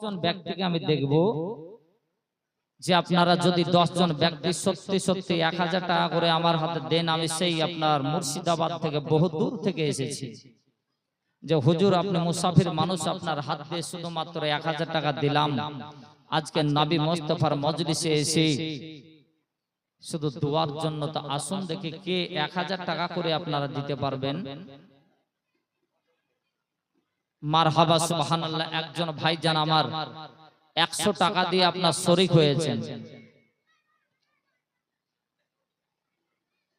জন ব্যক্তিকে আমি দেখব যে আপনারা যদি 10 জন ব্যক্তি সত্যি সত্যি 1000 টাকা করে আমার হাতে দেন, আমি সেই আপনার মুর্শিদাবাদ থেকে বহু দূর থেকে এসেছি, যে হুজুর আপনি মুসাফির মানুষ, আপনার হাত দিয়ে শুধুমাত্র 1000 টাকা দিলাম, আজকে নবী মুস্তাফার মজলিসে এসে শুধু দোয়ার জন্য, তো আসুন দেখি কে 1000 টাকা করে আপনারা দিতে পারবেন। মারহাবা সুবহানাল্লাহ। একজন ভাইজান আমার 100 টাকা দিয়ে আপনার শরীক হয়েছেন।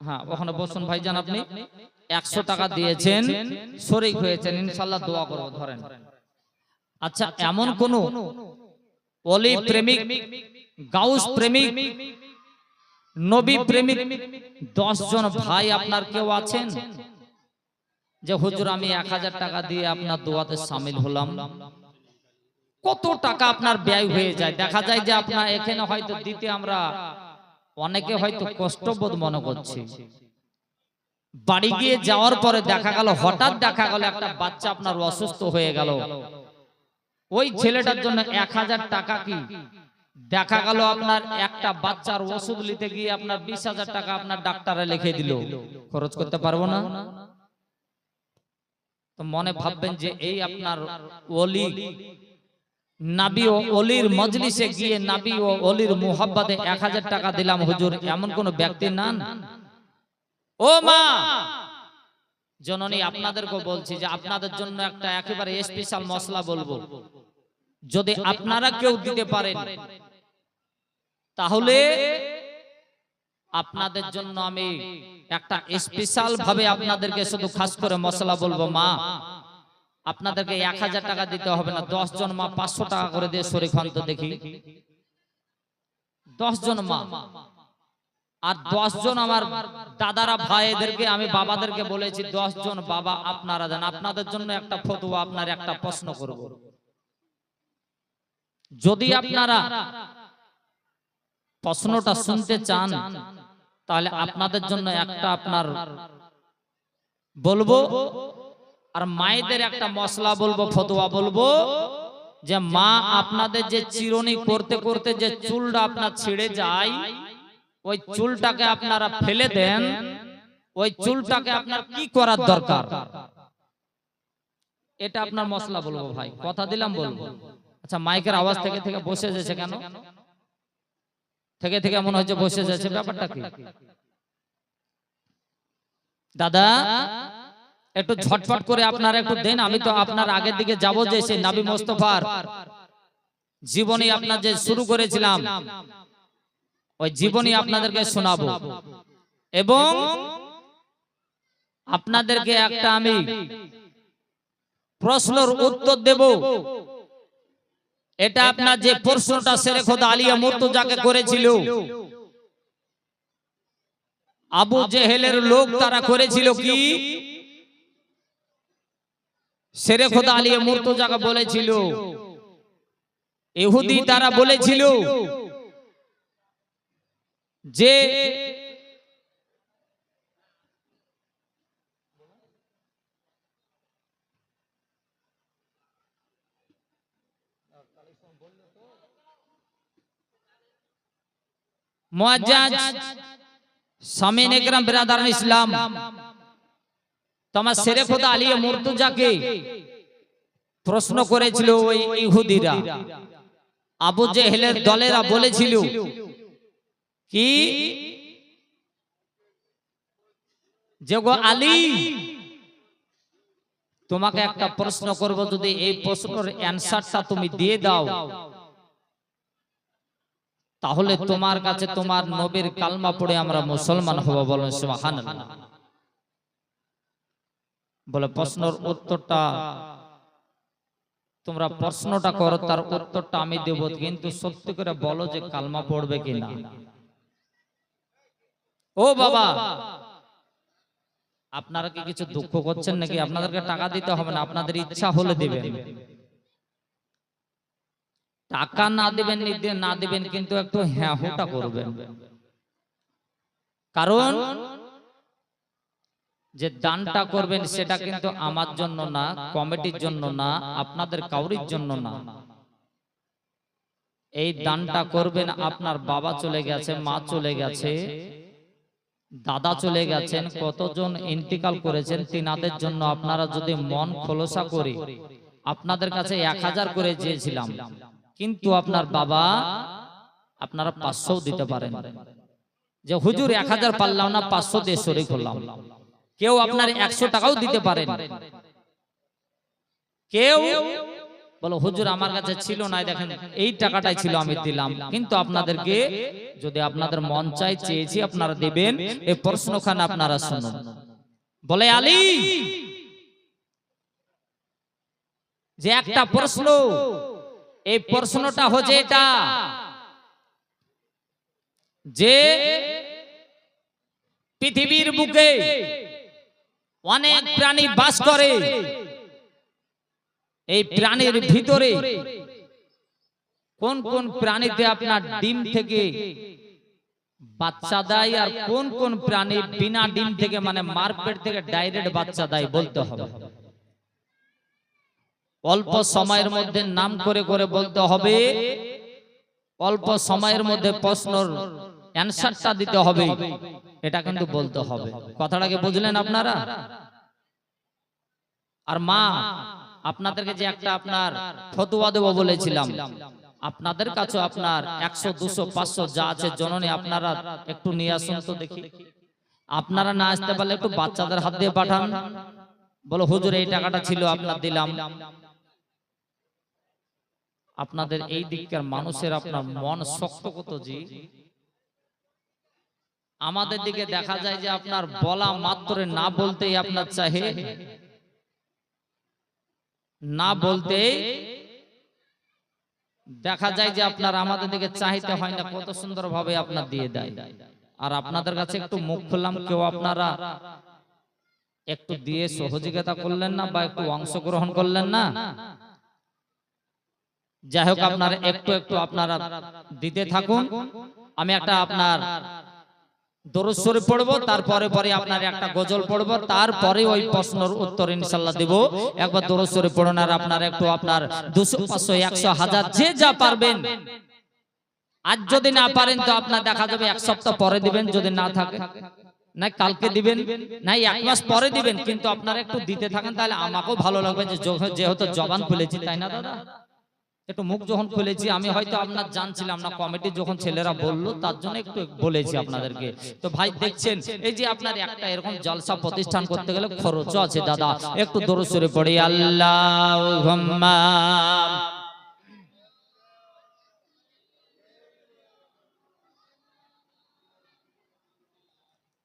হ্যাঁ, ওখানে বসুন ভাইজান, আপনি 100 টাকা দিয়েছেন, শরীক হয়েছেন, ইনশাআল্লাহ দোয়া করব। ধরেন। আচ্ছা, এমন কোন ওলি প্রেমিক, গাউস প্রেমিক, নবী প্রেমিক 10 জন ভাই আপনার কেউ আছেন যে হুজুর আমি 1000 টাকা দিয়ে আপনার দোয়াতে শামিল হলাম? কত টাকা আপনার ব্যয় হয়ে যায়। দেখা যায় যে আপনার এখানে হয়তো দিতে আমরা অনেকে হয়তো কষ্টবোধ মনে করছি, বাড়ি গিয়ে যাওয়ার পরে দেখা গেল, হঠাৎ দেখা গেল একটা বাচ্চা আপনার অসুস্থ হয়ে গেল, ওই ছেলেটার জন্য 1000 টাকা কি দেখা গেল আপনার একটা বাচ্চার ওষুধ নিতে গিয়ে আপনার 20,000 টাকা আপনার ডাক্তারে লিখে দিল, খরচ করতে পারবো না? তো মনে ভাববেন যে এই আপনার ওলি, নবী ও ওলির মজলিসে গিয়ে নবী ও ওলির মুহাব্বতে 1000 টাকা দিলাম হুজুর, এমন কোন ব্যক্তি নান? ও মা জননী, আপনাদেরকে বলছি যে আপনাদের জন্য একটা একেবারে স্পেশাল মশলা বলবো, যদি আপনারা কেউ দিতে পারেন তাহলে আপনাদের জন্য আমি একটা স্পেশাল ভাবে আপনাদেরকে শুধু খাস করে মশলা বলবো। মা, আপনাদেরকে 1000 টাকা দিতে হবে না, 10 জন মা 500 টাকা করে দিয়ে শরীক হন তো দেখি। 10 জন মা আর 10 জন আমার দাদারা ভাইদেরকে, আমি বাবাদেরকে বলেছি 10 জন বাবা আপনারা দেন। আপনাদের জন্য একটা ফতোয়া, আপনার একটা প্রশ্ন করব, যদি আপনারা প্রশ্নটা শুনতে চান তাহলে আপনাদের জন্য একটা আপনার বলবো, আর মায়েদের একটা মশলা বলবো, ফতোয়া বলবো, যে মা আপনাদের যে চিরুনি করতে করতে যে চুলটা আপনার ছিঁড়ে যায়, ওই চুলটাকে আপনারা ফেলে দেন, ওই চুলটাকে আপনার কি করার দরকার, এটা আপনার মশলা বলবো। ভাই কথা দিলাম বলবো। আচ্ছা, মাইকের আওয়াজ থেকে থেকে বসে যাচ্ছে কেন? থেকে থেকে মনে হচ্ছে বসে যাচ্ছে, ব্যাপারটা কি? দাদা একটু ঝটপট করে আপনারা একটু দেন, আমি তো আপনার আগের দিকে যাবো, যে সেই নবী মুস্তাফার জীবনী আপনার যে শুরু করেছিলাম, ওই জীবনী আপনাদেরকে শোনাবো এবং আপনাদেরকে একটা আমি প্রশ্নের উত্তর দেব। এটা আপনার যে প্রশ্নটা শেরে খোদা আলিয়া মুর্তজাকে করেছিল, আবু জেহেলের লোক তারা করেছিল কি, শেরে খোদা আলিয়া মুর্তজাকে বলেছিল, ইহুদি তারা বলেছিল যে মুআজ্জাজ সামিন একরাম বিরাদারান ইসলাম, তোমার শেরে খোদা আলিয়া মুর্তজাকে প্রশ্ন করেছিল ওই ইহুদিরা, আবু জেহেলের দলেরা বলেছিল কি, যে গো আলী, তোমাকে একটা প্রশ্ন করব, যদি এই প্রশ্নের অ্যানসারটা তুমি দিয়ে দাও তাহলে তোমার কাছে তোমার নবীর কালমা পড়ে আমরা মুসলমান হব। বলেন সুবহানাল্লাহ। বলে প্রশ্নের উত্তরটা তোমরা প্রশ্নটা করো, তার উত্তরটা আমি দেব, কিন্তু সত্যি করে বলো যে কালমা পড়বে কিনা। ও বাবা, আপনারা কি কিছু দুঃখ করছেন নাকি? আপনাদেরকে টাকা দিতে হবে না, আপনাদের ইচ্ছা হলে দিবেন, টাকা না দিবেন না দিবেন, কিন্তু একটু হ্যাঁ হুটা করবেন। কারণ যে দানটা করবেন সেটা কিন্তু আমার জন্য না, কমিটির জন্য না, আপনাদের কাউরির জন্য না, এই দানটা করবেন। আপনার বাবা চলে গেছে, মা চলে গেছে, দাদা চলে গেছেন, কতজন ইন্তিকাল করেছেন, তিনাদের জন্য আপনারা যদি মন খোলসা করে, আপনাদের কাছে 1000 করে চেয়েছিলাম, কিন্তু আপনার বাবা, আপনারা 500 দিতে পারেন, যে হুজুর 1000 পারলাম না, 500 দিয়ে শরীক হলাম। কেউ আপনার 100 টাকাও দিতে পারেন। কেউ বলো হুজুর আমার কাছে ছিল না, দেখেন এই টাকাটাই ছিল আমি দিলাম, কিন্তু আপনাদেরকে যদি আপনাদের মন চাই চেয়েছি আপনারা দিবেন। এই প্রশ্নখানে আপনারা শুনুন। বলে আলী যে একটা প্রশ্ন, এই প্রশ্নটা হচ্ছে এটা যে পৃথিবীর বুকে অনেক প্রাণী বাস করে, এই প্রাণীর ভিতরে কোন কোন প্রাণীতে আপনার ডিম থেকে বাচ্চা দেয়, আর কোন কোন প্রাণী বিনা ডিম থেকে মানে মারপেট থেকে ডাইরেক্ট বাচ্চা দেয় বলতে হবে। অল্প সময়ের মধ্যে নাম করে করে বলতে হবে, অল্প সময়ের মধ্যে প্রশ্নের অ্যানসারটা দিতে হবে, এটা কিন্তু বলতে হবে। কথাটাকে বুঝলেন আপনারা? আর মা আপনাদেরকে যে একটা আপনার ফতোয়া দেব বলেছিলাম, আপনাদের কাছে আপনার 100 200 500 যা আছে জননী আপনারা একটু নিয়ে আসুন তো দেখি। আপনারা না আসতে পারলে একটু বাচ্চাদের হাত দিয়ে পাঠান। বলো হুজুর এই টাকাটা ছিল আপনার দিলাম। আপনাদের এই দিককার মানুষের আপনার মন শক্ত কত জি। আমাদের দিকে দেখা যায় যে আপনার বলা মাত্রে না বলতেই আপনার চাহে, না বলতে দেখা যায় যে আপনার আমাদের দিকে চাইতে হয় না, কত সুন্দর ভাবে আপনার দিয়ে দেয়। আর আপনাদের কাছে একটু মুখ খুললাম, কেউ আপনারা একটু দিয়ে সহযোগিতা করলেন না বা একটু অংশগ্রহণ করলেন না। যাই হোক আপনারা একটু একটু আপনারা দিতে থাকুন। আমি একটা আপনার দরুদ শরীফ পড়বো, তারপরে পরে আপনার একটা গজল পড়বো, তারপরে ওই প্রশ্নের উত্তর ইনশাআল্লাহ দেব। একবার দরুদ শরীফ পড়ুন, আর আপনার একটু আপনার 200 500 100 1000 যে যা পারবেন। আজ যদি না পারেন তো আপনার দেখা যাবে 1 সপ্তাহ পরে দিবেন, যদি না থাকে না কালকে দিবেন, না 1 মাস পরে দিবেন, কিন্তু আপনারা একটু দিতে থাকেন, তাহলে আমাকেও ভালো লাগবে যে যেহেতু জবান খুলেছি, তাই না দাদা? একটু মুখ যখন খুলেছি, আমি হয়তো আপনার জানছিলাম না, কমিটি যখন ছেলেরা বললো তার জন্য একটু বলেছি আপনাদেরকে। তো ভাই দেখছেন এই যে আপনার একটা এরকম জলসা প্রতিষ্ঠান করতে গেলে খরচও আছে দাদা। একটু দরুদ শরীফ পড়ি, আল্লাহুম্মা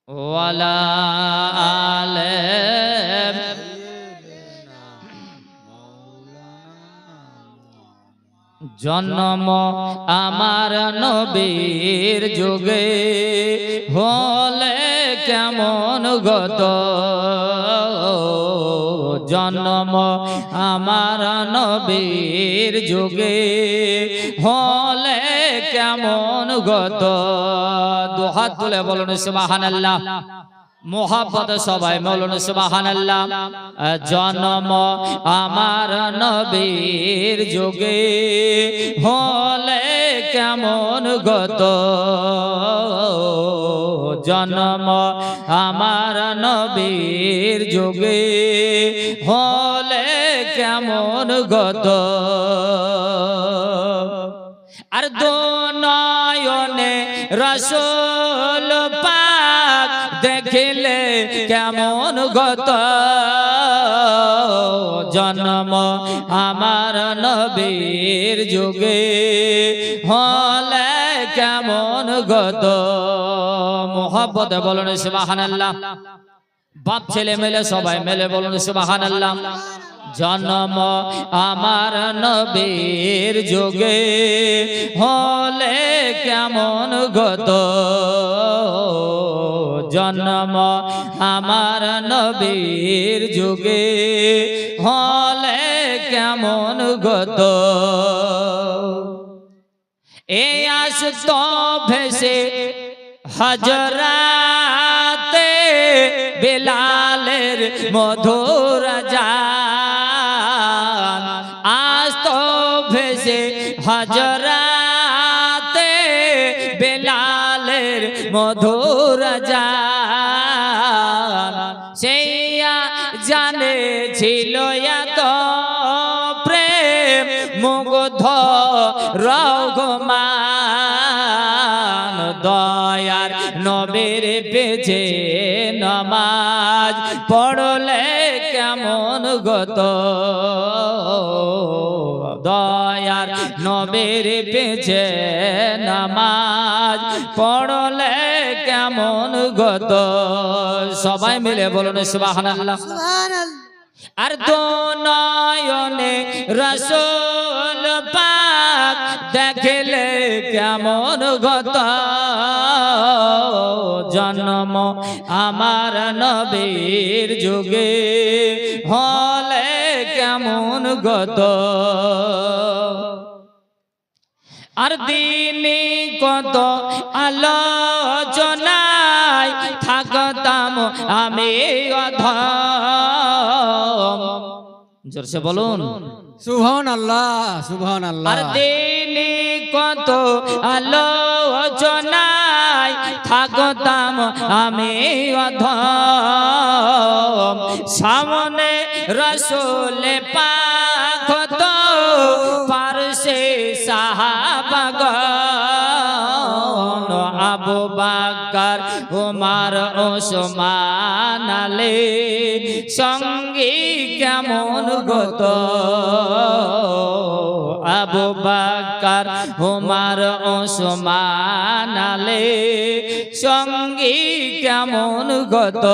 ওয়ালা আলে জন্ম আমার নবীর যুগে হলে কেমন গত, জন্ম আমার নবীর যুগে হলে কেমন গত। দুহাত তুলে বলুন সুবহানাল্লাহ। মোহাব্বত সবাই বলুন সুবহানাল্লাহ। জন্ম আমার নবীর যুগে হলে কেমন গত, জন্ম আমার নবীর যুগে হলে কেমন গত। আর দো নয়নে রাসূল পাক দেখিলে কেমন গত, জন্ম আমার নবীর যুগে হলে কেমন গত। মোহাব্বত বলুন সুবহানাল্লাহ। বাপ ছেলে মিলে সবাই মিলে বলুন সুবহানাল্লাহ। জন্ম আমার নবীর যুগে হলে কেমন গত, জন্ম আমার নবীর যুগে হলে কেমন গত। এই আসত ভেসে হজরাতে বেলালের মধুর জান, আসত ভেসে হজরাতে মধুর জান সেইয়া জানে ছিল এত প্রেম মুগ্ধ রঘুমান দয়ার নবীর পেছে নামাজ পড়লে কেমন গত দয়ার নবীর পেছে নামাজ পড়লে কেমন গত সবাই মিলে বলুন সুবহানাল্লাহ আর দো নয়নে রাসূল পাক দেখলে কেমন গত জন্ম আমার নবীর যুগে হলে কেমন গত আর দিনে কত আলোচনায় থাকতাম আমি অধম জোরসে বলুন সুবহানাল্লাহ সুবহানাল্লাহ আর দিনে কত আলোচনায় থাকতাম আমি অধম সামনে রাসূল পাক তো পারসে সাহাবাগণ আবু বকর ওমর ওসমান আলী সঙ্গী কেমন গত আবু বকর ওমর ওসমান আলী সঙ্গী কেমন গত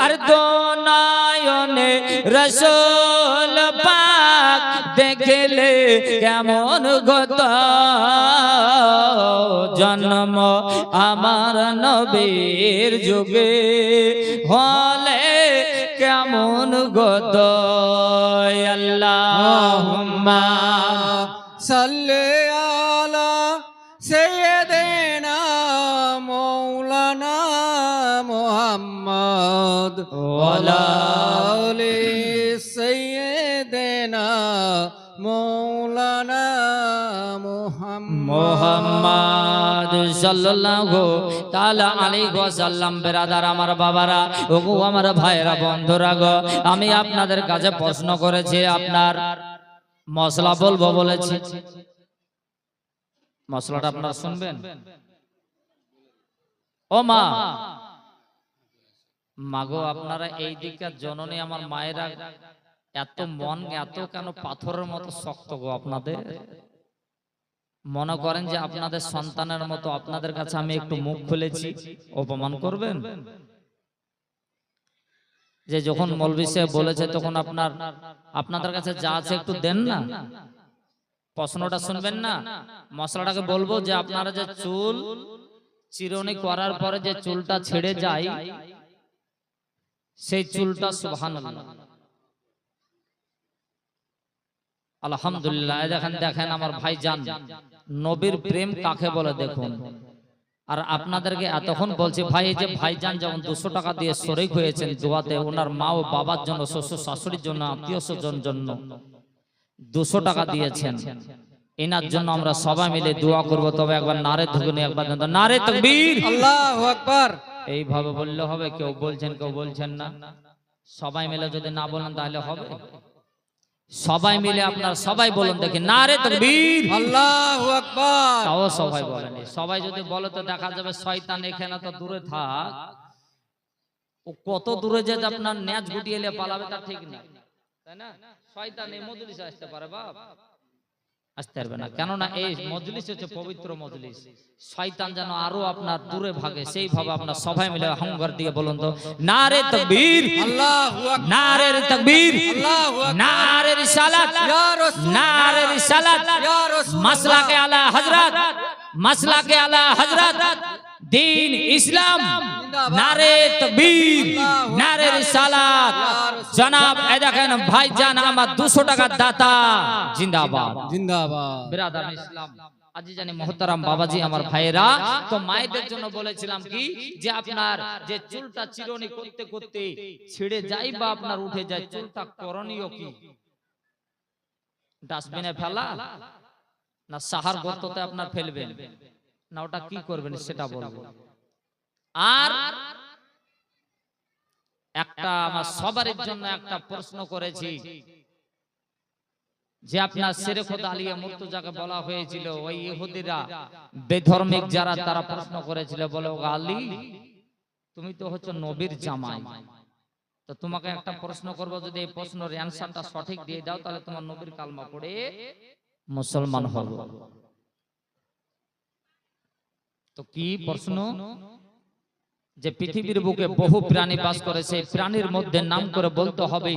আর দো নয়নে রাসূল পাক দেখলে কেমন গত জন্ম আমার নবীর যুগে হলে কেমন গত আল্লাহুম্মা সাল্লি আলা সাইয়্যিদিনা মাওলানা মুহাম্মদ ওয়ালা আলি সাইয়্যিদিনা মাওলানা মুহাম্মদ সাল্লাল্লাহু তাআলা আলাইহি ওয়াসাল্লাম বেরাদার আমার বাবারা ওগো আমার ভাইরা বন্ধুরা গো আমি আপনাদের কাছে প্রশ্ন করেছি আপনার মশলা বলবো বলেছি মশলাটা আপনারা শুনবেন ও মা মাগো আপনারা এই দিককার জননী আমার মায়েরা এত মন এত কেন পাথরের মতো শক্ত গো আপনাদের মনে করেন যে আপনাদের সন্তানের মতো আপনাদের কাছে আমি একটু মুখ খুলেছি অপমান করবেন যে যখন মৌলভী সাহেব বলেছে তখন আপনাদের কাছে যা আছে একটু দেন না প্রশ্নটা শুনবেন না মশলাটাকে বলবো যে আপনারা যে চুল চিরুনি করার পরে যে চুলটা ছেড়ে যায় সেই চুলটা সুবহানাল্লাহ আলহামদুলিল্লাহ দেখেন আমার ভাইজান নবীর প্রেম কাকে বলে দেখুন আর আপনাদেরকে এতক্ষণ বলছি ভাই এই যে ভাইজান যেমন 200 টাকা দিয়ে শরীক হয়েছেন দোয়াতে ওনার মা ও বাবার জন্য শ্বশুর শাশুড়ির জন্য আত্মীয় স্বজন জন্য 200 টাকা দিয়েছেন এনার জন্য আমরা সবাই মিলে দোয়া করব তবে একবার নারে ধুগুনি একবার নারে তাকবীর আল্লাহু আকবার এইভাবে বললে হবে কেউ বলছেন না সবাই মিলে যদি না বলেন তাহলে হবে সবাই মিলে আপনারা সবাই বলুন দেখি নারে তাকবীর আল্লাহু আকবার তাও সবাই বলেন সবাই যদি বলে তো দেখা যাবে শয়তান এখানে তো দূরে থাক ও কত দূরে যে আপনার ন্যাচ গুটিয়ে এলে পালাবে তা ঠিক না তাই না শয়তান এই মজলিসে আসতে পারে বাপ আসতে পারবে না কেননা এই মজলিস হচ্ছে পবিত্র মজলিস শয়তান যেন আরো আপনার দূরে ভাগে সেইভাবে আপনার সবাই মিলে হুঙ্কার দিয়ে বলুন তো নারে তাকবীর আল্লাহু আকবার নারে তাকবীর আল্লাহু আকবার নারে রিসালাত ইয়া রাসূল নারে রিসালাত ইয়া রাসূল মাসলাকে আলা হযরত মাসলাকে আলা হযরত दीन इस्लाम नारे तकबीर नारे रिसालात जनाब ए देखें भाईजान আমার 200 টাকা দাতা জিন্দাবাদ জিন্দাবাদ বিরাদার ইসলাম আজি জানি মোহতারাম বাবাজি আমার ভাইরা তো মায়েদের জন্য বলেছিলাম কি যে আপনার যে চুলটা চিরুনি করতে করতে ছিড়ে যায় বা আপনার উঠে যায় চুলটা করণীয় কি ডাস্টবিনে ফেলা না সাহার গর্ততে আপনার ফেলবেন না ওটা কি করবেন সেটা বলবো। আর একটা আমার সবার জন্য একটা প্রশ্ন করেছি, যে আপনার শেরে খোদা আলিয়া মুর্তজাকে বলা হয়েছিল, ওই ইহুদিরা বেধর্মিক যারা তারা প্রশ্ন করেছিল, বলে ও আলী তুমি তো হচ্ছে নবীর জামাই, তো তোমাকে একটা প্রশ্ন করবো, যদি এই প্রশ্নের অ্যানসারটা সঠিক দিয়ে দাও তাহলে তোমার নবীর কালমা পড়ে মুসলমান হবে। তো কি প্রশ্ন? যে পৃথিবীর বুকে বহু প্রাণী বাস করে, সেই প্রাণীর মধ্যে নাম করে বলতে হবে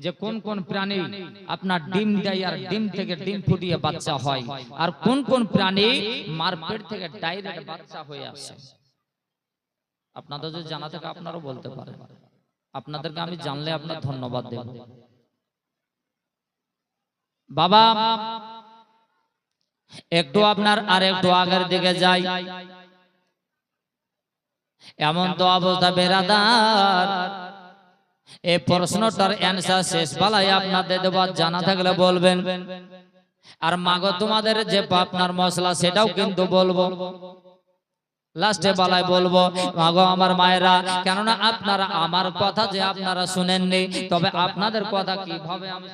যে কোন কোন প্রাণী আপনার ডিম দেয় আর ডিম থেকে ডিম ফুটিয়ে বাচ্চা হয়, আর কোন কোন প্রাণী মার পেট থেকে ডাইরেক্ট বাচ্চা হয়ে আসে। আপনাদের যদি জানা থাকে আপনারাও বলতে পারেন, আপনাদেরকে আমি জানলে আপনার ধন্যবাদ দেব। বাবা একটু আপনার আর একটু আগের দিকে যাই। এমন তো অবস্থা বেরাদার, এই প্রশ্নটার অ্যানসার শেষ বেলায় আপনাদের দেব, জানা থাকলে বলবেন। আর মাগো তোমাদের যে আপনার মশলা সেটাও কিন্তু বলবো, লাস্টে বেলায় বলবো মাগো আমার মায়েরা, কেননা আপনারা আমার কথা যে আপনারা শুনেননি, তবে আপনাদের কথা কিভাবে আমি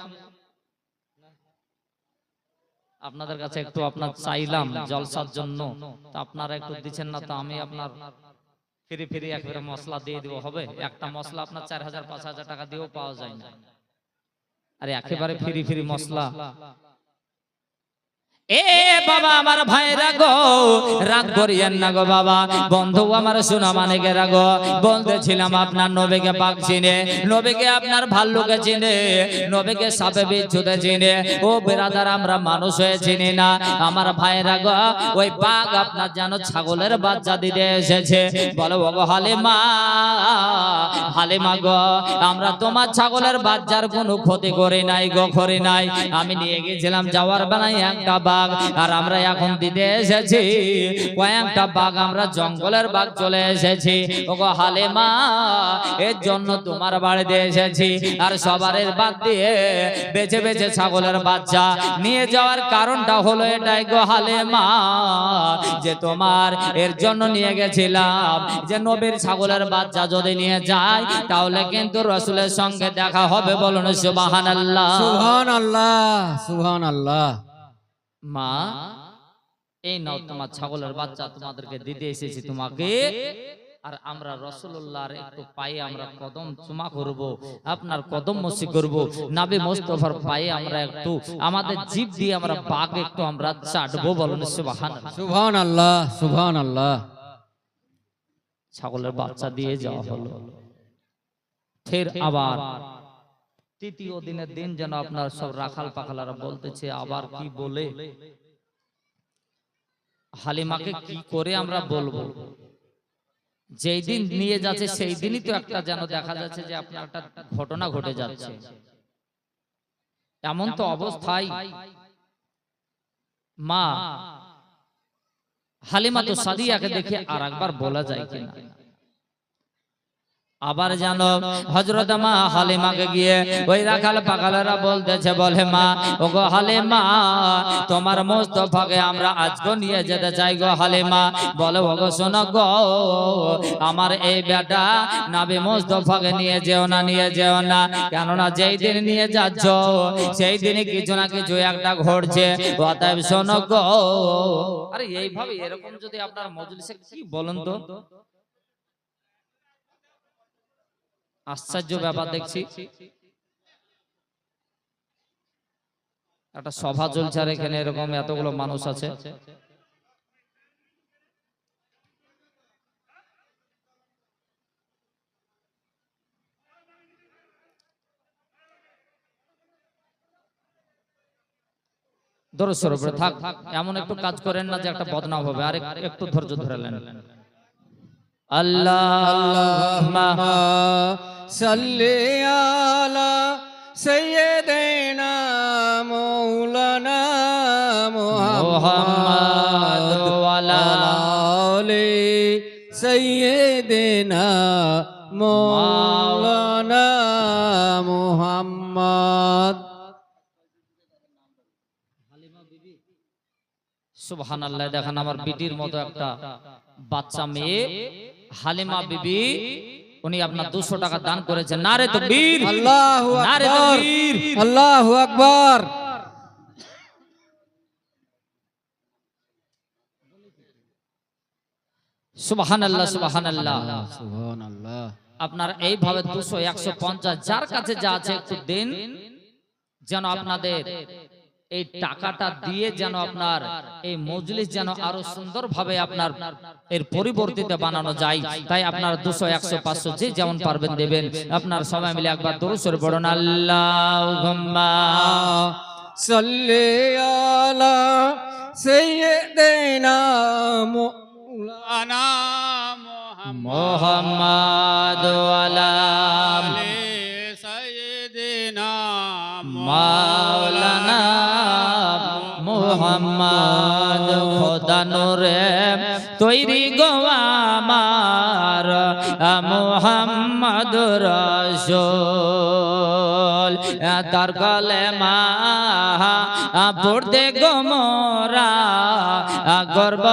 আপনাদের কাছে একটু আপনার চাইলাম জলসার জন্য, তা আপনারা একটু দিচ্ছেন না, তো আমি আপনার ফিরি ফিরি একবারে মশলা দিয়ে দিব, হবে? একটা মশলা আপনার 4000-5000 টাকা দিয়েও পাওয়া যায় না, আরে একেবারে ফিরি ফিরি মশলা। এ বাবা আমার ভাইরা গো, রাগ করিয়েন না গো বাবা, বন্ধু আমার শোনা মানে গে রাগো, বলতেছিলাম আপনার নবীকে পাক চিনে, নবীকে আপনার ভাল্লুকে চিনে, নবীকে সাপে বিচ্ছুতে চিনে। ও বেরাদার আমরা মানুষ হয়ে চিনি না আমার ভাইরা গো, ওই বাঘ আপনার যেন ছাগলের বাচ্চা দিতে এসেছে। বলো গো হালিমা, হালিমা গো আমরা তোমার ছাগলের বাচ্চার কোনো ক্ষতি করি নাই গো, করি নাই। আমি নিয়ে গেছিলাম যাওয়ার বেলায় একটা বাঘ, আর আমরা এখন দিতে এসেছি কয়েকটা বাঘ, আমরা জঙ্গলের বাঘ চলে এসেছি। ওগো হালিমা এর জন্য তোমার বাড়িতে এসেছি, আর সবারের বাদ দিয়ে বেছে বেছে ছাগলের বাচ্চা নিয়ে যাওয়ার কারণটা হলো এটাই গো হালিমা, যে তোমার এর জন্য নিয়ে গেছিলাম যে নবীর ছাগলের বাচ্চা যদি নিয়ে যায় তাহলে কিন্তু রাসূলের সঙ্গে দেখা হবে। বলুন সুবহানাল্লাহ, সুবহানাল্লাহ, সুবহানাল্লাহ। মা এই নাও তোমার ছাগলের বাচ্চা, তোমাদেরকে দিতে এসেছি তোমাকে। আর আমরা রাসূলুল্লাহর একটু পায়ে আমরা কদম চুমা করব, আপনার কদম মসি করব, নবী মুস্তাফার পায়ে আমরা একটু আমাদের জিভ দিয়ে আমরা পাক একটু আমরা চাটবো। বলুন সুবহানাল্লাহ, সুবহানাল্লাহ, সুবহানাল্লাহ। ছাগলের বাচ্চা দিয়ে যাওয়া হলো। ফের আবার তৃতীয় দিনের দিন যেন আপনার সব রাখাল পাখালারা বলতেছে আবার কি বলে, হালিমাকে কি করে আমরা বলবো, যেই দিন নিয়ে যাচ্ছে সেই দিনই তো একটা যেন দেখা যাচ্ছে যে আপনার একটা ঘটনা ঘটে যাচ্ছে। এমন তো অবস্থায় মা হালিমা তো সাদিয়াকে দেখে আর একবার বলা যায় কিনা, আবার জানো হযরত মা হালিমাকে গিয়ে ওই রাখাল পাখালেরা বলতেছে, বলে মা ওগো হালিমা তোমার মুস্তাফাকে আমরা আজকে নিয়ে যেতে চাই গো হালিমা। বলে ওগো শোনো গো, আমার এই বেটা নবী মুস্তাফাকে নিয়ে যেও না, নিয়ে যেও না, কেননা যেই দিন নিয়ে যাচ্ছ সেই দিনই কিছু না কিছু একটা ঘটছে, অতএব শোনো গো। আরে এইভাবে এরকম যদি আপনার মজলিসে কি বলেন তো, আশ্চর্য ব্যাপার দেখছি। একটা সভা চলছে আর এখানে এরকম এতগুলো মানুষ আছে। দরুদ শরীফ পড়ে থাক, এমন একটু কাজ করেন না যে একটা বদনাম হবে, আর একটু ধৈর্য ধরে নেন। আল্লাহুম্মা সাল্লি আলা সাইয়্যিদিনা মাওলানা মুহাম্মাদ ওয়া আলা আলি সাইয়্যিদিনা মাওলানা মুহাম্মাদ। সুবহানাল্লাহ। দেখেন আমার বিটির মতো একটা বাচ্চা মেয়ে হালিমা বিবি, উনি আপনার 200 টাকা দান করেছেন। নারে তাকবীর, আল্লাহু নারে আকবার, তাকবীর। আল্লাহু আকবার। সুবহানাল্লাহ, সুবহানাল্লাহ। সুবহানাল্লাহ। আপনার এইভাবে 200, 150 যার কাছে যা আছে একটু দিন, যেন আপনাদের এই টাকাটা দিয়ে যেন আপনার এই মজলিস যেন আরো সুন্দর ভাবে আপনার এর পরিবর্তিত বানানো যায়। তাই আপনার 200, 100, 500 যে যেমন পারবেন দেবেন। আপনার সবাই মিলে একবার দরুদ শরীফ পড়ুন। আল্লাহুম্মা সাল্লি আলা সাইয়্যিদিনা মাওলানা মুহাম্মাদ ওয়ালা সাইয়্যিদিনা মাওলানা মুহাম্মদ। খোদা নূরে তৈরি গো আমার মুহাম্মদ রাসূল, তার কলেমা পড়তে গো মোরা গর্ব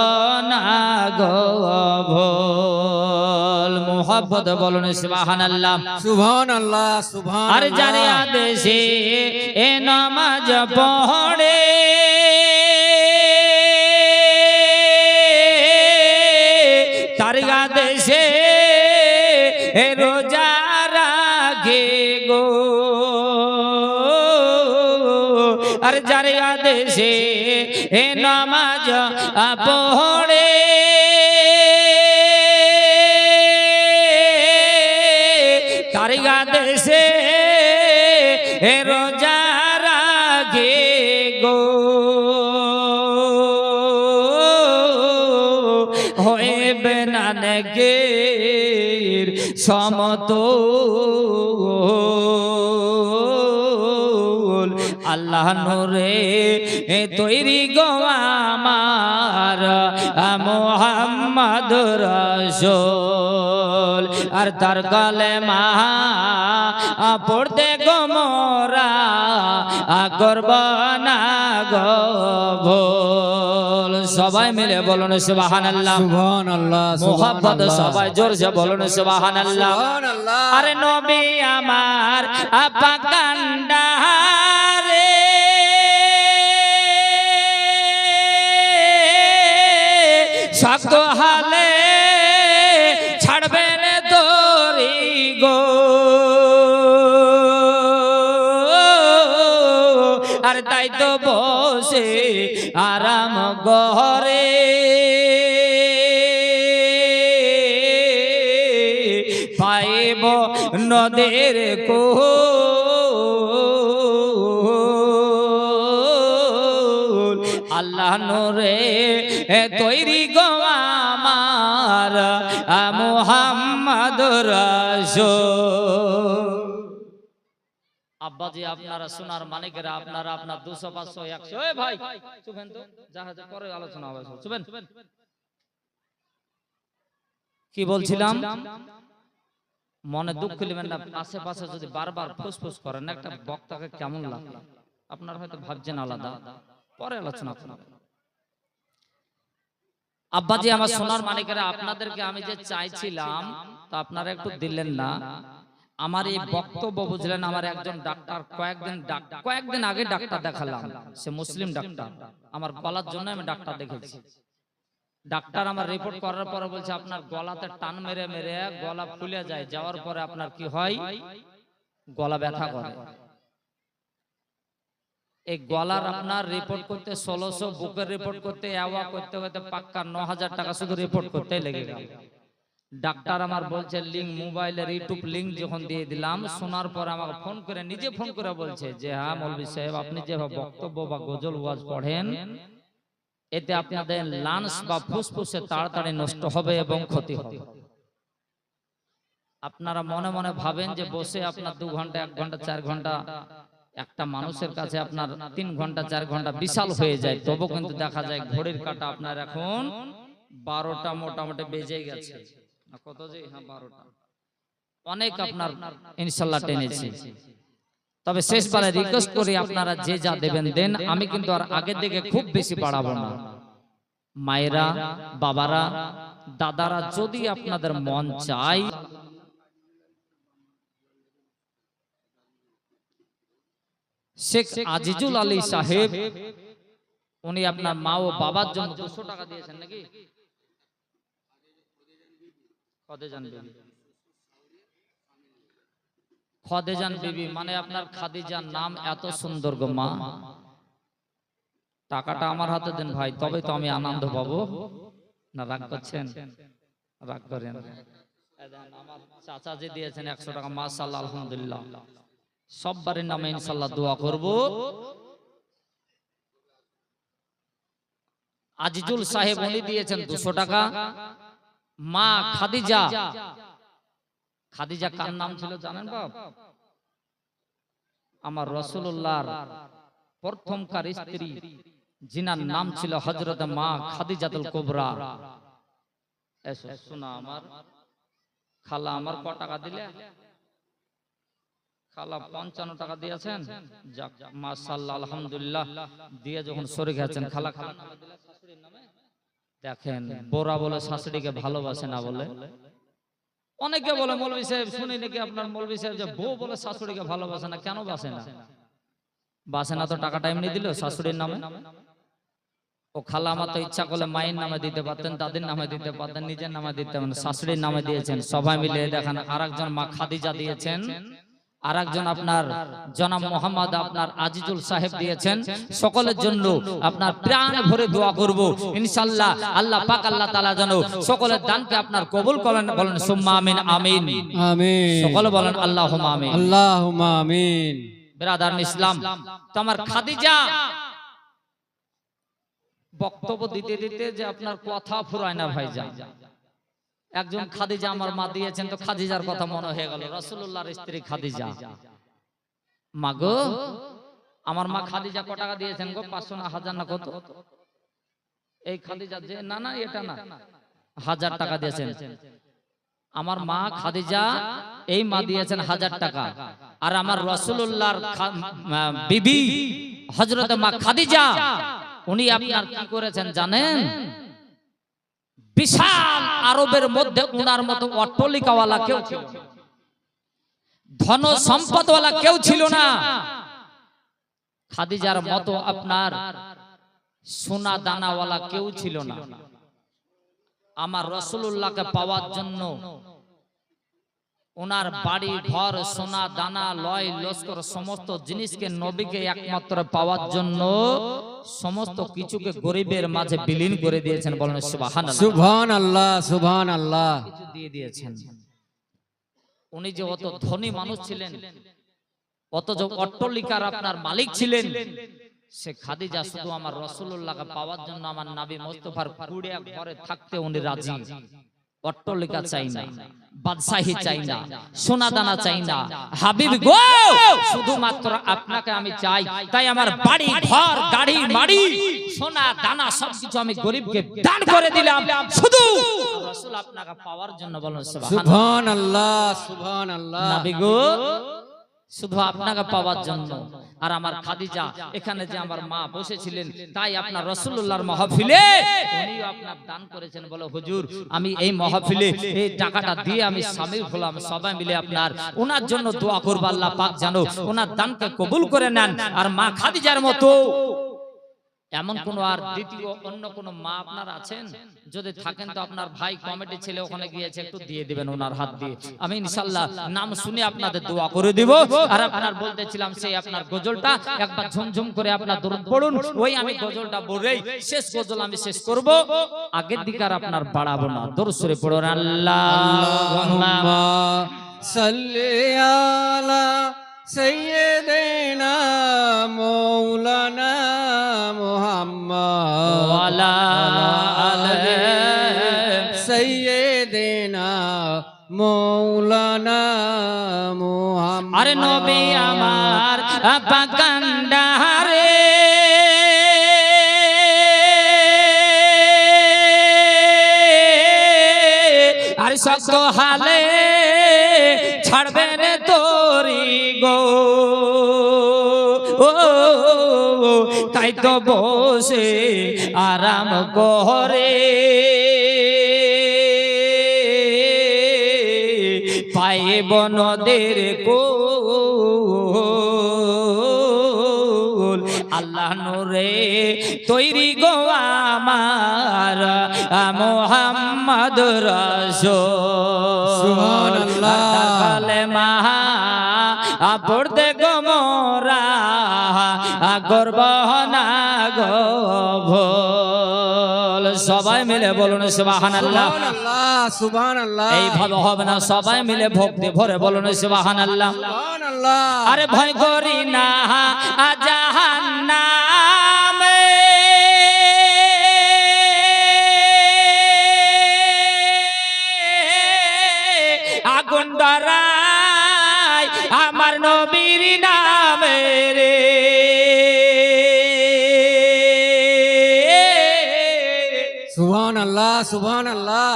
না গো ভুল। মুহাব্বত বলুন সুবহানাল্লাহ, সুবহানাল্লাহ, সুবহানাল্লাহ। আর যার আদেশে এ নামাজ পড়ে তার আদেশে এ রোজা রাখে গো, আর যার আদেশে এ নামাজ পড়ে তার আদেশে এ রোজা রাখে গো, হইবে না নেকের সমতুল। আল্লাহ নূরে তৈরি গো আমার মুহাম্মদ রাসূল, আর তার কলেমা পড়তে গো মোরা করব না গো ভুল। সবাই মিলে বলুন সুবহানাল্লাহ, সুবহানাল্লাহ, মুহাব্বত সবাই জোরসে বলুন সুবহানাল্লাহ। সুবহানাল্লাহ। আরে নবী আমার আপা কান্ডারে শক্ত হালে ছাড়বেন দড়ি গো, আর তাই তো বসে আরাম গহরে পাইব নদের কোল। আল্লাহ নূরে তৈরি গো আমার মুহাম্মদ রাসূল। আব্বাজি আপনারা সোনার মানিকেরা আপনারা আপনার 200, 500, 100 এ ভাই চুপেন তো, জাহাজে পরে আলোচনা হবে, চুপেন। কি বলছিলাম, মনে দুঃখ নেবেন না, আশেপাশে যদি বারবার ফুসফুস করেন একটা বক্তাকে কেমন লাগে আপনারা হয়তো ভাবছেন আলাদা, পরে আলোচনা করব। আব্বাজি আমার সোনার মানিকেরা আপনাদেরকে আমি যে চাইছিলাম তা আপনারা একটু দিলেন না। আমার এই বক্তব্য বুঝলেন, আমার একজন ডাক্তার কয়েকদিন আগে ডাক্তার দেখালাম, সে মুসলিম ডাক্তার, আমার গলার জন্য আমি ডাক্তার দেখেছি। ডাক্তার আমার রিপোর্ট করার পরে বলছে আপনার গলাতে টান মেরে মেরে গলা ফুলে যায়, যাওয়ার পরে আপনার কি হয়, গলা ব্যথা করে। এই গলার আপনার রিপোর্ট করতে 1600, বুকের রিপোর্ট করতে এওয়া করতে করতে পাক্কা 9000 টাকা শুধু রিপোর্ট করতে লেগে গেল। ডাক্তার আমার বলছে লিঙ্ক, মোবাইলের ইউটিউব লিঙ্ক যখন দিয়ে দিলাম, শোনার পর আমাকে ফোন করে নিজে ফোন করে বলছে যে হ্যাঁ মৌলভী সাহেব আপনি যে বক্তব্য বা গজল ওয়াজ পড়েন এতে আপনাদের লাংস বা ফুসফুসে তাড়াতাড়ি নষ্ট হবে এবং ক্ষতি হবে। আপনারা মনে মনে ভাবেন যে বসে আপনার 2 ঘন্টা, 1 ঘন্টা, 4 ঘন্টা একটা মানুষের কাছে আপনার 3 ঘন্টা 4 ঘন্টা বিশাল হয়ে যায়, তবু কিন্তু দেখা যায় ঘড়ির কাঁটা আপনার এখন 12টা মোটামুটি বেজে গেছে। কত যে, হ্যাঁ 12টা, অনেক আপনার ইনশাআল্লাহ টেনেছি। তবে শেষবারে রিকোয়েস্ট করি আপনারা যে যা দেবেন দেন, আমি কিন্তু আর আগের দিকে খুব বেশি বাড়াবো না। মায়েরা, বাবারা, দাদারা, যদি আপনাদের মন চায় শেখ আজিজুল আলী সাহেব উনি আপনার মা ও বাবার জন্য 200 টাকা দিয়েছেন নাকি? খাদিজান বিবি মানে আপনার খাদিজার নাম এত সুন্দর গো মা। টাকাটা আমার হাতে দেন ভাই, তবে তো আমি আনন্দ পাবো। না রাগ করছেন? রাগ করেন। আমার চাচা যে দিয়েছেন 100 টাকা, মাশাআল্লাহ আলহামদুলিল্লাহ। সববারের নামে ইনশাআল্লাহ দোয়া করব। আজিজুল সাহেব উনি দিয়েছেন 200 টাকা। মা খাদিজা, খাদিজা কার নাম ছিল জানেন বাপ? আমার রাসূলুল্লাহর প্রথমকার স্ত্রী, যিনার নাম ছিল হযরত মা খাদিজাতুল কুবরা। এসো শোনা আমার খালা, আমার ক টাকা দিলে? খালা 55 টাকা দিয়েছেন। যাক মাশাআল্লাহ আলহামদুলিল্লাহ। দিয়ে যখন সরে গেছেন খালা, খালা নামে দিলে শাশুড়ির নামে। দেখেন বোরা বলে শাশুড়িকে ভালোবাসে না বলে। অনেকে বলে মৌলভী সাহেব, শুনি নাকি আপনার মৌলভী সাহেব যে বউ বলে শাশুড়িকে ভালোবাসে না। কেন বাসে না? বাসে না তো টাকাটা এমনি দিল শাশুড়ির নামে। ও খালা আমার তো ইচ্ছা করলে মায়ের নামে দিতে পারতেন, দাদির নামে দিতে পারতেন, নিজের নামে দিতে পারতেন, শাশুড়ির নামে দিয়েছেন। সবাই মিলে দেখেন আরেকজন মা খাদিজা দিয়েছেন, আরেকজন আপনার জনাব মোহাম্মদ আপনার আজিজুল সাহেব দিয়েছেন। সকলের জন্য আপনার প্রাণ ভরে দোয়া করব ইনশাআল্লাহ। আল্লাহ পাক আল্লাহ তাআলা যেন সকলের দানকে আপনার কবুল করেন। বলেন সুম্মা আমিন। আমিন আমিন। সকলে বলেন আল্লাহুম্মা আমিন। আল্লাহুম্মা আমিন। বিরাদার ইসলাম, তো আমার খাদিজা বক্তব্য দিতে দিতে যে আপনার কথা ফুরায় না ভাইজান। একজন খাদিজা আমার মা দিয়েছেন, তো খাদিজার কথা মনে হয়ে গেল, রাসূলুল্লাহর স্ত্রী খাদিজা। মা গো, আমার মা খাদিজা ক টাকা দিয়েছেন গো? 500 না 1000 না কত? এই খাদিজা যে না না এটা না, 1000 টাকা দিয়েছেন। আমার মা খাদিজা এই মা দিয়েছেন 1000 টাকা। আর আমার রাসূলুল্লাহর বিবি হযরত মা খাদিজা উনি আপনার কি করেছেন জানেন? বিশাল আরবের মধ্যে উনার মতো অট্টালিকাওয়ালা কেউ ছিল না, ধন সম্পদওয়ালা কেউ ছিল না। খাদিজার মতো আপনার সোনা দানাওয়ালা কেউ ছিল না। আমার রাসূলুল্লাহকে পাওয়ার জন্য ওনার বাড়ি ঘর, সোনা দানা, লয় লস্কর সমস্ত জিনিসকে, নবীকে একমাত্র পাওয়ার জন্য সমস্ত কিছুকে গরিবের মাঝে বিলীন করে দিয়েছেন। বলেন সুবহানাল্লাহ। সুবহানাল্লাহ, সুবহানাল্লাহ। কিছু দিয়ে দিয়েছেন। উনি যে অত ধনী মানুষ ছিলেন, অত যে অট্টালিকার আপনার মালিক ছিলেন, সে খাদিজা শুধু আমার রাসূলুল্লাহকে পাওয়ার জন্য আমার নবী মুস্তাফার কুড়িয়া ঘরে থাকতে উনি রাজি। অট্টালিকা চাই না, বাদশাহী চাই না, সোনা দানা চাই না। হাবিব গো, শুধুমাত্র আপনাকে আমি চাই। তাই আমার বাড়ি ঘর, গাড়ি মাড়ি, সোনা দানা সবকিছু আমি গরিবকে দান করে দিলাম, শুধু রাসূল আপনাকে পাওয়ার জন্য। বলুন সুবহানাল্লাহ, সুবহানাল্লাহ। নবী গো, শুধু আপনাকে পাওয়ার জন্য। আর আমার খাদিজা এখানে যে আমার মা বসেছিলেন, তাই আপনার রাসূলুল্লাহর মাহফিলে উনিও আপনার দান করেছেন। বলে হুজুর, আমি এই মাহফিলে এই টাকাটা দিয়ে আমি শামিল হলাম, সবাই মিলে আপনার ওনার জন্য দোয়া করব। আল্লাহ পাক জানো ওনার দানকে কবুল করে নেন। আর মা খাদিজার মতো এমন কোন আর দ্বিতীয় অন্য কোন মা আপনার আছেন? যদি থাকেন তো আপনার ভাই কমিটি ছেলে ওখানে গিয়েছে, একটু দিয়ে দিবেন ওনার হাত দিয়ে। আমি ইনশাআল্লাহ নাম শুনে আপনাদের দোয়া করে দিব। আর আপনার বলতেছিলাম সেই আপনার গজলটা একবার ঝুমঝুম করে আপনার দরুদ পড়ুন। ওই আমি গজলটা বলেই শেষ গজল আমি শেষ করব, আগের দিকে আর আপনার বাড়াবো না। দরুদ শরীফ পড়ুন। আল্লাহুম্মা সাল্লি আলা সাইয়্যিদিনা মাওলানা মুহাম্মদ ওয়ালা আলি সাইয়্যিদিনা মাওলানা মুহাম্মদ। আরে নবী আমার পাকান্ডারে আর শক্ত হালে ছাড়বে রে তোরি গো। তাই তো তো বসে আরাম করে পায়ে বনদের কোল আল্লাহ নূরে তৈরি গো আমার মুহাম্মদ রাসূল সুবহানাল্লাহ। কালেমা পড়তে গো মোরা গর্ব না গো ভোল সবাই মিলে বলুন সুবহানাল্লাহ। সুবহানাল্লাহ সুবহানাল্লাহ এইভাবে হবে না, সবাই মিলে ভক্তি ভরে বলুন সুবহানাল্লাহ। সুবহানাল্লাহ। আরে ভয় করি না জাহান্নামে আগুন ডরায় আমার নবীর নামে রে সুবহানাল্লাহ সুবহানাল্লাহ।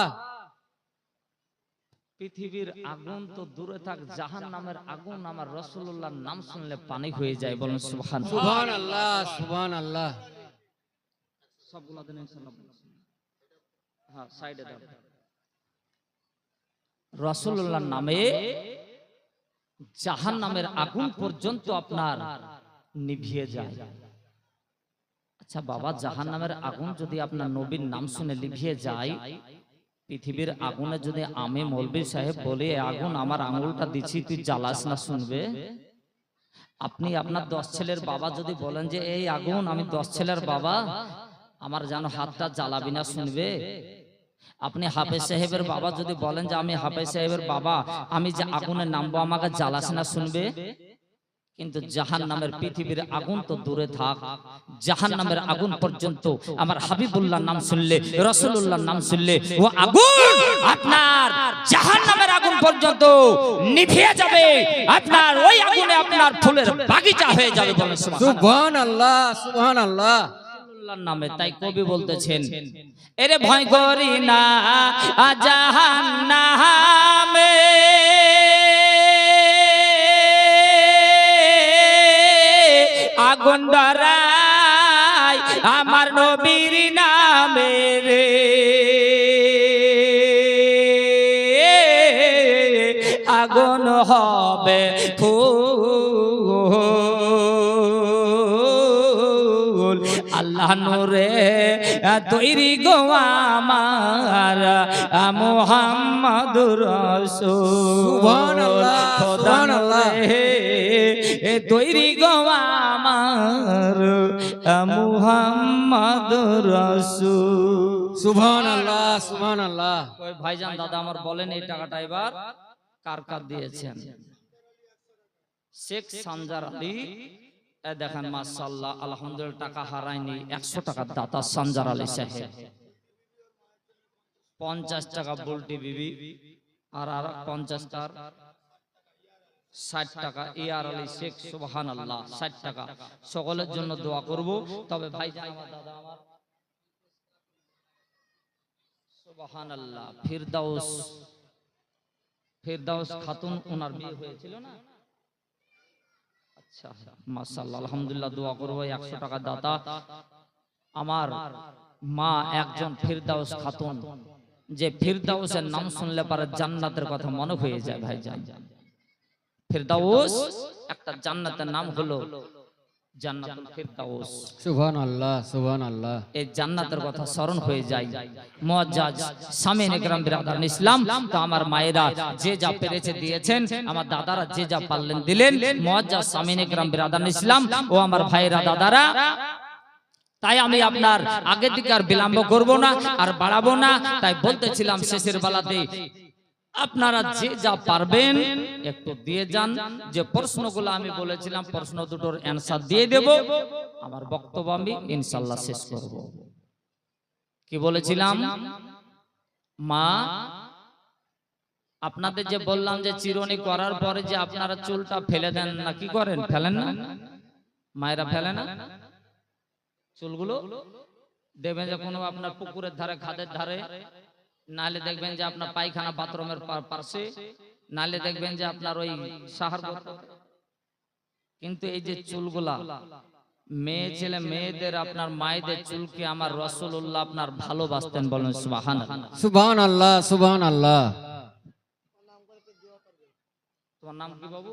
পৃথিবীর আগুন তো দূরে থাক, জাহান্নামের আগুন আমার রাসূলুল্লাহর নাম শুনলে পানি হয়ে যায় বলুন সুবহানাল্লাহ। সুবহানাল্লাহ সুবহানাল্লাহ। সবগুলো দেন ইনশাআল্লাহ। হ্যাঁ সাইডে দাও। রাসূলুল্লাহর নামে জাহান্নামের আগুন পর্যন্ত আপনার নিভিয়ে যায়। আচ্ছা বাবা, জাহান্নামের আগুন যদি আপনার নবীর নাম শুনে নিভিয়ে যায়, পৃথিবীর আগুনে যদি আমি মৌলভী সাহেব বলি আগুন আমার আঙুলটা দিচ্ছি তুই জ্বালাস না, শুনবে? আপনি আপনার 10 ছেলের বাবা যদি বলেন যে এই আগুন আমি 10 ছেলের বাবা আমার যেন হাতটা জ্বালাবি না, শুনবে? আপনি হাফেজ সাহেবের বাবা যদি বলেন যে আমি হাফেজ সাহেবের বাবা আমি যে আগুনে নামবো আমাকে জ্বালাস না, শুনবে? কিন্তু জাহান্নামের পৃথিবীর আগুন তো দূরে থাক, জাহান্নামের আগুন পর্যন্ত আমার হাবিবুল্লাহর নাম শুনলে, রাসূলুল্লাহর নাম শুনলে ও আগুন আপনার জাহান্নামের আগুন পর্যন্ত নিভিয়ে যাবে, আপনার ওই আগুনে আপনার ফুলের বাগিচা হয়ে যাবে বলেন সুবহানাল্লাহ সুবহানাল্লাহ। রাসূলুল্লাহর নামে। তাই কবি বলতেছেন এরে ভয় করি না জাহান্নামে আগুন ডরায় আমার নবীর নামে রে আগুন হবে ফুল আল্লাহ নূরে তৈরি গো আমার মুহাম্মদুর রাসূল সুবহানাল্লাহ, খোদা সুবহানাল্লাহ। নূরে তৈরি গো আমার মুহাম্মদুর রাসূল সুবহানাল্লাহ সুবহানাল্লাহ। ওই ভাইজান দাদা আমার বলেন এই টাকাটা এবার কার কার দিয়েছেন? শেখ সানজার আলী, এ দেখেন মাশাআল্লাহ আলহামদুলিল্লাহ, টাকা হারায়নি। 100 টাকা দাতা সানজার আলী সাহেব, 50 টাকা বুলটি বিবি, আর 50 টাকা 60 টাকা ইয়ার আলী শেখ, সুবহানাল্লাহ 60 টাকা। সকলের জন্য দোয়া করব। তবে ভাইজান আমার দাদা আমার সুবহানাল্লাহ ফিরদাউস খাতুন, ওনার বিয়ে হয়েছিল না? আচ্ছা মাশাআল্লাহ আলহামদুলিল্লাহ, দোয়া করব। 100 টাকা দাতা আমার মা একজন ফিরদাউস খাতুন, যে ফিরদাউসের নাম শুনলে পারে জান্নাতের কথা মনে হয়ে যায়। ভাইজান ফিরদাউস একটা জান্নাতের নাম হলো জান্নাতুল ফিরদাউস। সুবহানাল্লাহ সুবহানাল্লাহ। এই জান্নাতের কথা স্মরণ হয়ে যায়। মুআজ্জাজ সামিন ইকরাম বিরাদার ইসলাম, তো আমার মায়েরা যে যা পেরেছে দিয়েছেন, আমার দাদারা যে যা পারলেন দিলেন। মুআজ্জাজ সামিন ইকরাম বিরাদার ইসলাম ও আমার ভাইরা দাদারা, তাই আমি আপনার আগের দিকে আর বিলম্ব করব না, আর বাড়াবো না। তাই বলতেছিলাম শেষের বেলাতে আপনারা যে যা পারবেন একটু দিয়ে যান। যে প্রশ্নগুলো আমি বলেছিলাম প্রশ্ন দুটোর অ্যানসার দিয়ে দেব, আমার বক্তব্য আমি ইনশাআল্লাহ শেষ করব। কি বলেছিলাম? মা আপনাদের যে বললাম যে চিরুনি করার পরে যে আপনারা চুলটা ফেলে দেন না, কি করেন? ফেলেন না? মায়েরা ফেলে না চুলগুলো? দেখবেন যে কোনো আপনার পুকুরের ধারে, খাদের ধারে, নালে দেখবেন যে আপনার পায়খানা বাথরুমের পাশে, নালে দেখবেন যে আপনার ওই সাহার। কিন্তু এই যে চুলগুলা মেয়ে ছেলে মেয়েদের আপনার মায়েদের চুলকে আমার রাসূলুল্লাহ আপনার ভালোবাসতেন, বলেন সুবহানাল্লাহ। সুবহানাল্লাহ সুবহানাল্লাহ। তোমার নাম কি বাবু?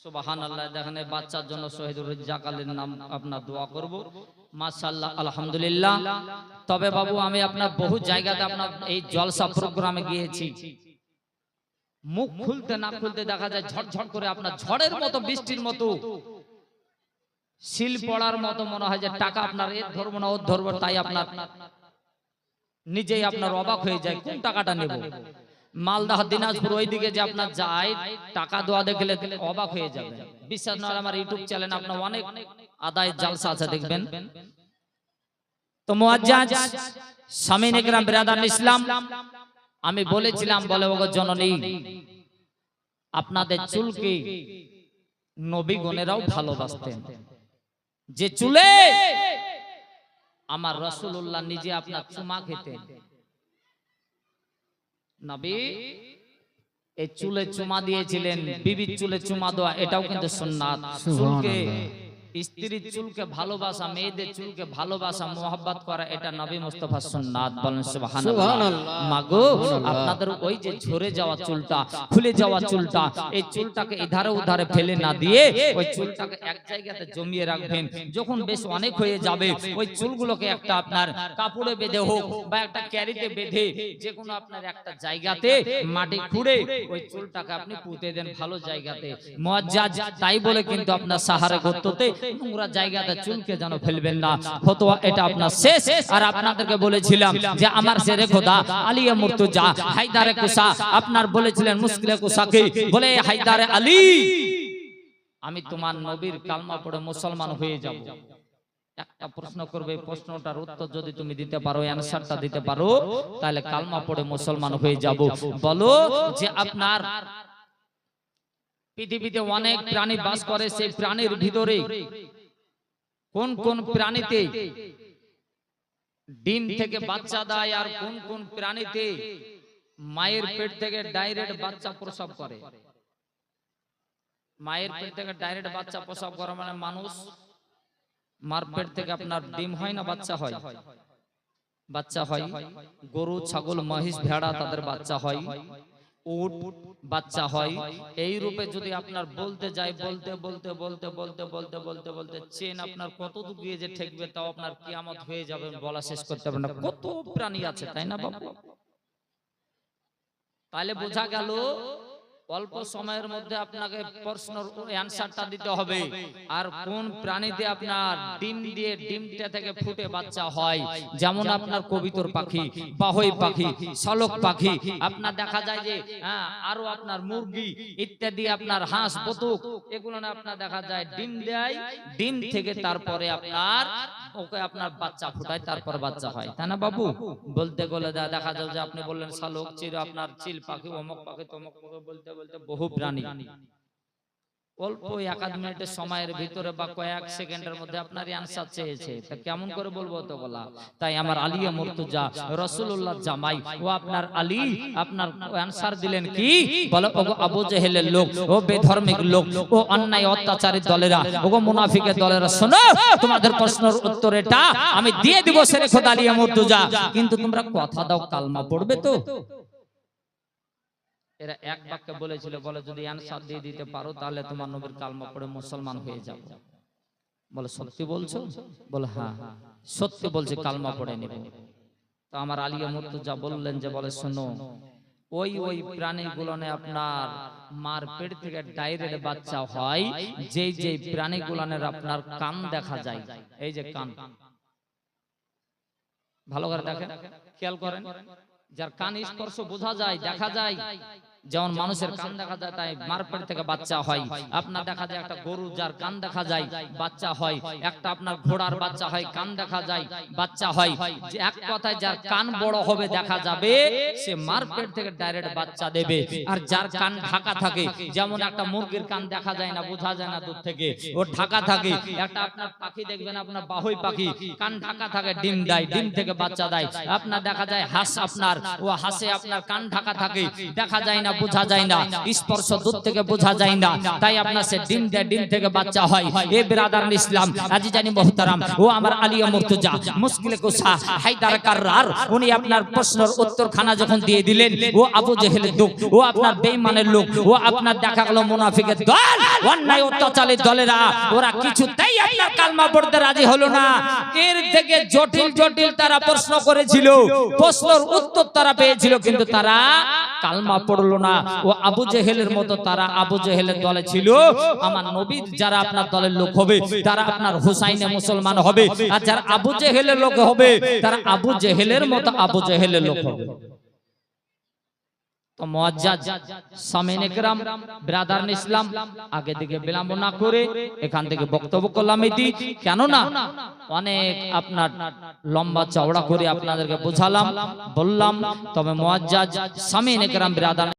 সুবহানাল্লাহ। দেখেন এই বাচ্চার জন্য শহীদুর রেজ্জাক আলীর নাম আপনার দোয়া করব। মাশাআল্লাহ, আলহামদুলিল্লাহ। তবে বাবু আমি আপনার বহু জায়গাতে আপনার এই জলসা প্রোগ্রামে গিয়েছি, মুখ খুলতে না খুলতে দেখা যায় ঝড়ঝড় করে আপনার ঝড়ের মতো বৃষ্টির মতো শিল পড়ার মতো মনে হয় যে টাকা আপনার এর ধরবো না ওর ধরবো, তাই আপনার নিজেই আপনার অবাক হয়ে যায় কোন টাকাটা নেব। মালদা দিনাজপুর ওইদিকে যে আপনার যায় টাকা দেওয়া দেখলে অবাক হয়ে যাবে। বিশ্বাস নয় আমার ইউটিউব চ্যানেল আপনার অনেক আদায় জালসা আছে দেখবেন। তো মুআজ্জাজ সামিন ইকরাম বিরাদার ইসলাম, আমি বলেছিলাম বলে ওগো জননী আপনাদের চুলকে নবীগণেরাও ভালোবাসতেন, যে চুলে আমার রাসূলুল্লাহ নিজে আপনার চুমা খেতেন। নবী এই চুলে চুমা দিয়েছিলেন, বিবির চুলে চুমা দেওয়া এটাও কিন্তু সুন্নাত। চুলকে স্ত্রীর চুলকে ভালোবাসা, মেয়েদের চুলকে ভালোবাসা, মোহাব্বত করা এটা নবী মুস্তাফার সুন্নাত, বলেন সুবহানাল্লাহ। মাগো আপনাদের ওই যে ঝরে যাওয়া চুলটা, খুলে যাওয়া চুলটা, এই চুলটাকে এধারে ওধারে ফেলে না দিয়ে ওই চুলটাকে এক জায়গাতে জমিয়ে রাখবেন। যখন বেশ অনেক হয়ে যাবে ওই চুলগুলোকে একটা আপনার কাপড়ে বেঁধে হোক বা একটা ক্যারিতে বেঁধে যে কোনো আপনার একটা জায়গাতে মাটি খুঁড়ে ওই চুলটাকে আপনি পুঁতে দেন ভালো জায়গাতে। মুআজ্জাজ তাই বলে কিন্তু আপনার সাহারে গোত্রতে নোংরা জায়গাতে চুলকে যেন ফেলবেন না, ফতোয়া এটা আপনার শেষ। আর আপনাদেরকে বলেছিলাম যে আমার শেরে খোদা আলিয়া মুর্তজা হায়দারে কুসা আপনার বলেছিলেন মুশকিলে কুসাকে বলে হায়দারে আলী আমি তোমার নবীর কালমা পড়ে মুসলমান হয়ে যাব। একটা প্রশ্ন করবে, প্রশ্নটার উত্তর যদি তুমি দিতে পারো, অ্যানসারটা দিতে পারো, তাহলে কালমা পড়ে মুসলমান হয়ে যাব। বলো যে আপনার পৃথিবীতে অনেক প্রাণী বাস করে, সেই প্রাণীর ভিতরে কোন কোন প্রাণীতে ডিম থেকে বাচ্চা দেয় আর কোন কোন প্রাণীতে মায়ের পেট থেকে ডাইরেক্ট বাচ্চা প্রসব করে? মায়ের পেট থেকে ডাইরেক্ট বাচ্চা প্রসব করে মানে মানুষ মার পেট থেকে আপনার ডিম হয় না বাচ্চা হয়? বাচ্চা হয়। গরু ছাগল মহিষ ভেড়া তাদের বাচ্চা হয়, উট বাচ্চা হয়। এই রূপে যদি আপনার বলতে যাই বলতে বলতে বলতে বলতে বলতে বলতে বলতে চেন আপনার কতদূর গিয়ে যে ঠেকবে তাও আপনার কিয়ামত হয়ে যাবে, বলা শেষ করতে পারবেন না। কত প্রাণী আছে তাই না বাবা? তাহলে বোঝা গেল অল্প সময়ের মধ্যে আপনাকে প্রশ্নের অ্যানসারটা দিতে হবে। আর কোন প্রাণীতে আপনার ডিম দিয়ে ডিমটা থেকে ফুটে বাচ্চা হয়? যেমন আপনার কবিতর পাখি, বাহই পাখি, শালক পাখি, আপনার দেখা যায় যে আরো আপনার মুরগি ইত্যাদি, আপনার হাঁস বতক, এগুলো না আপনার দেখা যায় ডিম দেয়, ডিম থেকে তারপরে আপনার ওকে আপনার বাচ্চা ফুটায়, তারপর বাচ্চা হয়, তাই না বাবু? বলতে গেলে দেখা যায় যে আপনি বললেন শালক, চির আপনার চিল পাখি, অমুক পাখি, তমুক পাখি, বলতে বলতে বহু প্রাণী অল্প এক আধ মিনিটের সময়ের ভিতরে বা কয়েক সেকেন্ডের মধ্যে আপনার অ্যানসার চেয়েছে, তা কেমন করে বলবো তো বলা? তাই আমার আলিয়া মুর্তজা রাসূলুল্লাহ জামাই ও আপনার আলী আপনার অ্যানসার দিলেন কি? বলে ওগো আবু জেহেলের লোক, ও বেধর্মিক লোক, ও অন্যায় অত্যাচারী দলেরা, ওগো মুনাফিকের দলেরা, শোনো তোমাদের প্রশ্নের উত্তর এটা আমি দিয়ে দিব শেরে খোদা আলিয়া মুর্তজা, কিন্তু তোমরা কথা দাও কালমা পড়বে তো? এরা এক বাক্যে বলেছিল, বলে যদি অ্যানসার দিয়ে দিতে পারো তাহলে তোমার নবীর কালমা পড়ে মুসলমান হয়ে যাবে। বলে সত্যি বলছো? বলে হ্যাঁ সত্যি বলছি, কালমা পড়ে নেব। তো আমার আলিয়া মুর্তজা বললেন যে বলে শোনো ওই ওই প্রাণীগুলো আপনার মার পেট থেকে ডাইরেক্ট বাচ্চা হয়, যেই যেই প্রাণীগুলোনের আপনার কান দেখা যায়, এই যে কান, ভালো করে দেখেন, খেয়াল করেন, যার কান স্পর্শ বোঝা যায়, দেখা যায়, যেমন মানুষের কান দেখা যায় তাই মার পেট থেকে বাচ্চা হয়। আপনার দেখা যায় একটা গরু যার কান দেখা যায় বাচ্চা হয়, একটা আপনার ঘোড়ার বাচ্চা হয় কান দেখা যায় বাচ্চা হয়। যে এক কথায় যার কান বড় হবে দেখা যাবে সে মার পেট থেকে ডাইরেক্ট বাচ্চা দেবে। আর যার কান ঢাকা থাকে, যেমন একটা মুরগির কান দেখা যায় না, বোঝা যায় না দূর থেকে, ও ঢাকা থাকে। একটা আপনার পাখি দেখবেন আপনার বাহই পাখি, কান ঢাকা থাকে, ডিম দেয়, ডিম থেকে বাচ্চা দেয়। আপনার দেখা যায় হাঁস, আপনার ও হাঁসে আপনার কান ঢাকা থাকে, দেখা যায় না, বোঝা যায় না, স্পর্শ দূর থেকে বোঝা যায় না, তাই আপনার সে ডিম দেয়, ডিম থেকে বাচ্চা হয়। এ বিরাদারান ইসলাম আজিজানি মুহতারাম, ও আমার আলিয়া মুর্তজা মুশকিলে কুসা হায়দার কাররার, উনি আপনার প্রশ্নের উত্তরখানা যখন দিয়ে দিলেন, ও আবু জেহেলের লোক, ও আপনার বেঈমানের লোক, ও আপনার দেখা গেল মুনাফিকের দল, অন্যায় অত্যাচারের দলেরা, ওরা কিছুতেই আপনার কালমা পড়তে রাজি হলো না। এর থেকে জটিল জটিল তারা প্রশ্ন করেছিল, প্রশ্নের উত্তর তারা পেয়েছিল, কিন্তু তারা কালমা পড়লো না। ও আবু জেহেলের মতো তারা আবু জেহেলের দলে ছিল। আমার নবী যারা আপনার দলের লোক হবে তারা আপনার হুসাইনে মুসলমান হবে, আর যারা আবু জেহেলের লোক হবে তারা আবু জেহেলের মতো আবু জেহেলের লোক হবে। তো মুআজ্জাজ সামিনে کرام ব্রাদারান ইসলাম, আগে দিকে বিলম্ব না করে এখান থেকে বক্তব্য করলাম এটি, কেননা অনেক আপনার লম্বা চওড়া করে আপনাদেরকে বোঝালাম বললাম। তবে মুআজ্জাজ সামিনে کرام ব্রাদারান